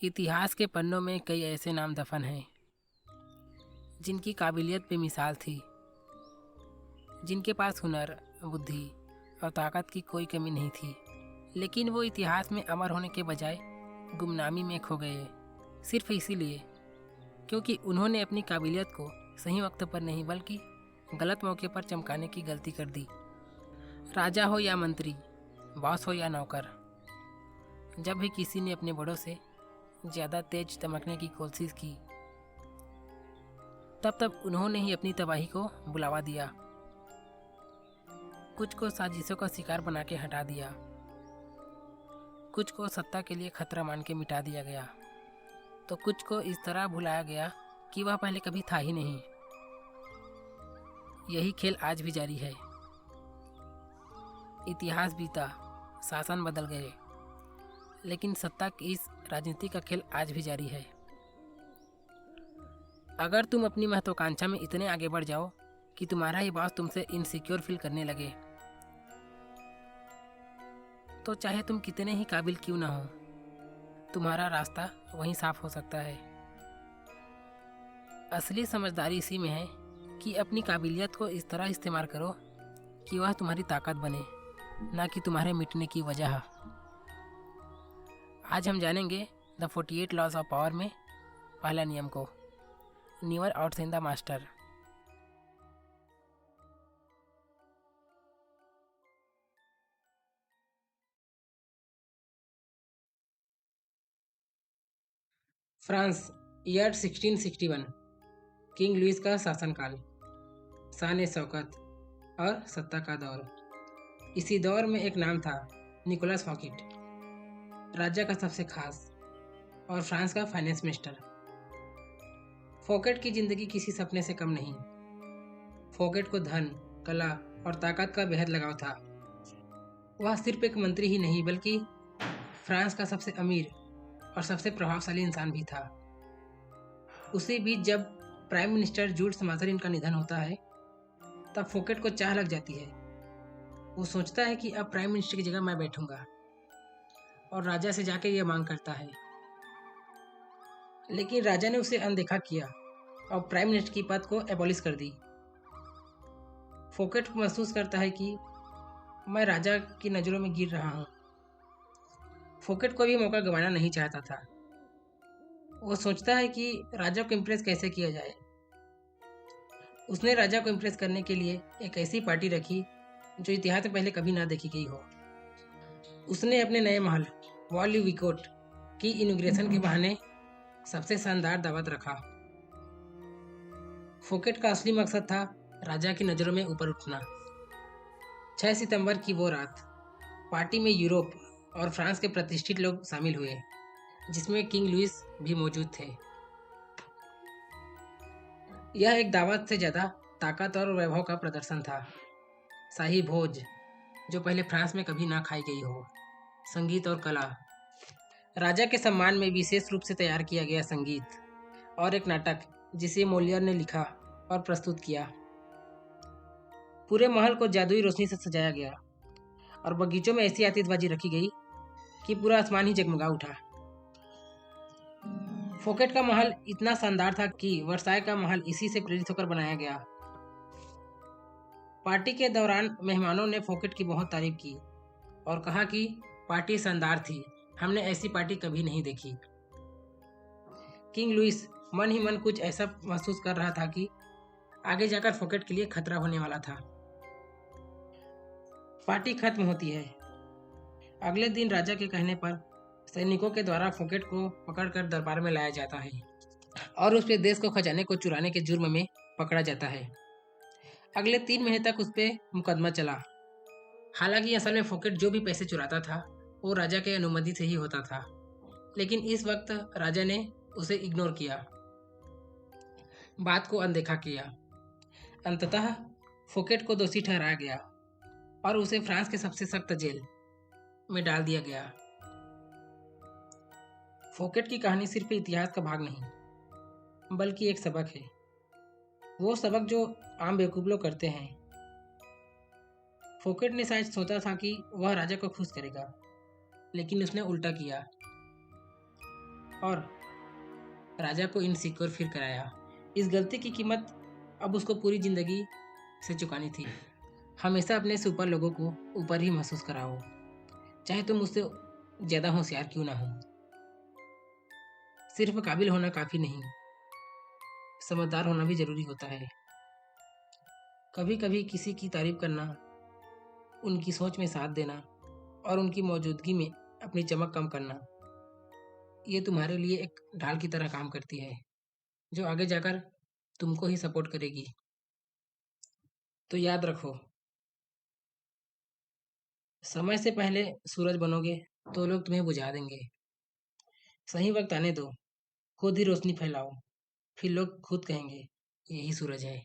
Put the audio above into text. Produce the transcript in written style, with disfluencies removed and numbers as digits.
इतिहास के पन्नों में कई ऐसे नाम दफन हैं जिनकी काबिलियत बेमिसाल थी, जिनके पास हुनर, बुद्धि और ताकत की कोई कमी नहीं थी, लेकिन वो इतिहास में अमर होने के बजाय गुमनामी में खो गए, सिर्फ इसीलिए क्योंकि उन्होंने अपनी काबिलियत को सही वक्त पर नहीं बल्कि गलत मौके पर चमकाने की गलती कर दी। राजा हो या मंत्री, बॉस हो या नौकर, जब भी किसी ने अपने बड़ों से ज़्यादा तेज चमकने की कोशिश की, तब उन्होंने ही अपनी तबाही को बुलावा दिया। कुछ को साजिशों का शिकार बना के हटा दिया, कुछ को सत्ता के लिए खतरा मान के मिटा दिया गया, तो कुछ को इस तरह भुलाया गया कि वह पहले कभी था ही नहीं। यही खेल आज भी जारी है। इतिहास बीता, शासन बदल गए, लेकिन सत्ता की इस राजनीति का खेल आज भी जारी है। अगर तुम अपनी महत्वाकांक्षा में इतने आगे बढ़ जाओ कि तुम्हारा ही बॉस तुमसे इनसिक्योर फील करने लगे, तो चाहे तुम कितने ही काबिल क्यों ना हो, तुम्हारा रास्ता वहीं साफ हो सकता है। असली समझदारी इसी में है कि अपनी काबिलियत को इस तरह इस्तेमाल करो कि वह तुम्हारी ताकत बने, ना कि तुम्हारे मिटने की वजह। आज हम जानेंगे द 48 लॉज ऑफ पावर में पहला नियम को, never outshine the master. France, year 1661। King Louis का शासनकाल, शान शौकत और सत्ता का दौर। इसी दौर में एक नाम था, निकोलस फॉकेट, राजा का सबसे खास और फ्रांस का फाइनेंस मिनिस्टर। फॉकेट की जिंदगी किसी सपने से कम नहीं। फॉकेट को धन, कला और ताकत का बेहद लगाव था। वह सिर्फ एक मंत्री ही नहीं बल्कि फ्रांस का सबसे अमीर और सबसे प्रभावशाली इंसान भी था। उसी बीच जब प्राइम मिनिस्टर जूल्स माज़ारिन का निधन होता है, तब फॉकेट को चाह लग जाती है। वो सोचता है कि अब प्राइम मिनिस्टर की जगह मैं बैठूंगा और राजा से जाके ये मांग करता है, लेकिन राजा ने उसे अनदेखा किया और प्राइम मिनिस्टर की पद को एबॉलिश कर दी। फॉकेट को महसूस करता है कि मैं राजा की नज़रों में गिर रहा हूँ। फॉकेट को भी मौका गंवाना नहीं चाहता था। वो सोचता है कि राजा को इम्प्रेस कैसे किया जाए। उसने राजा को इम्प्रेस करने के लिए एक ऐसी पार्टी रखी जो इतिहास में पहले कभी ना देखी गई हो। उसने अपने नए महल वॉल विकोट की इनॉग्रेशन के बहाने सबसे शानदार दावत रखा। फॉकेट का असली मकसद था राजा की नज़रों में ऊपर उठना। 6 सितंबर की वो रात पार्टी में यूरोप और फ्रांस के प्रतिष्ठित लोग शामिल हुए, जिसमें किंग लुइस भी मौजूद थे। यह एक दावत से ज़्यादा ताकत और वैभव का प्रदर्शन था। शाही भोज जो पहले फ्रांस में कभी ना खाई गई हो, संगीत और कला, राजा के सम्मान में विशेष रूप से तैयार किया गया संगीत, और एक नाटक जिसे मोलियर ने लिखा और प्रस्तुत किया। पूरे महल को जादुई रोशनी से सजाया गया और बगीचों में ऐसी आतिशबाजी रखी गई कि पूरा आसमान ही जगमगा उठा। फॉकेट का महल इतना शानदार था कि वर्साय का महल इसी से प्रेरित होकर बनाया गया। पार्टी के दौरान मेहमानों ने फॉकेट की बहुत तारीफ की और कहा कि पार्टी शानदार थी, हमने ऐसी पार्टी कभी नहीं देखी। किंग लुइस मन ही मन कुछ ऐसा महसूस कर रहा था कि आगे जाकर फॉकेट के लिए खतरा होने वाला था। पार्टी खत्म होती है। अगले दिन राजा के कहने पर सैनिकों के द्वारा फॉकेट को पकड़कर दरबार में लाया जाता है और उसके देश को खजाने को चुराने के जुर्म में पकड़ा जाता है। अगले 3 महीने तक उस पर मुकदमा चला। हालांकि असल में फॉकेट जो भी पैसे चुराता था वो राजा के अनुमति से ही होता था, लेकिन इस वक्त राजा ने उसे इग्नोर किया, बात को अनदेखा किया। अंततः फॉकेट को दोषी ठहराया गया और उसे फ्रांस के सबसे सख्त जेल में डाल दिया गया। फॉकेट की कहानी सिर्फ इतिहास का भाग नहीं बल्कि एक सबक है, वो सबक जो आम बेवकूफ लोग करते हैं। फॉकेट ने शायद सोचा था कि वह राजा को खुश करेगा, लेकिन उसने उल्टा किया। और राजा को इनसिक्योर फील कराया। इस गलती की कीमत अब उसको पूरी जिंदगी से चुकानी थी। हमेशा अपने से ऊपर लोगों को ऊपर ही महसूस कराओ, चाहे तुम मुझसे ज़्यादा होशियार क्यों ना हो। सिर्फ काबिल होना काफ़ी नहीं, समझदार होना भी ज़रूरी होता है। कभी कभी किसी की तारीफ करना, उनकी सोच में साथ देना और उनकी मौजूदगी में अपनी चमक कम करना, ये तुम्हारे लिए एक ढाल की तरह काम करती है, जो आगे जाकर तुमको ही सपोर्ट करेगी। तो याद रखो, समय से पहले सूरज बनोगे तो लोग तुम्हें बुझा देंगे। सही वक्त आने दो, खुद ही रोशनी फैलाओ, फिर लोग खुद कहेंगे यही सूरज है।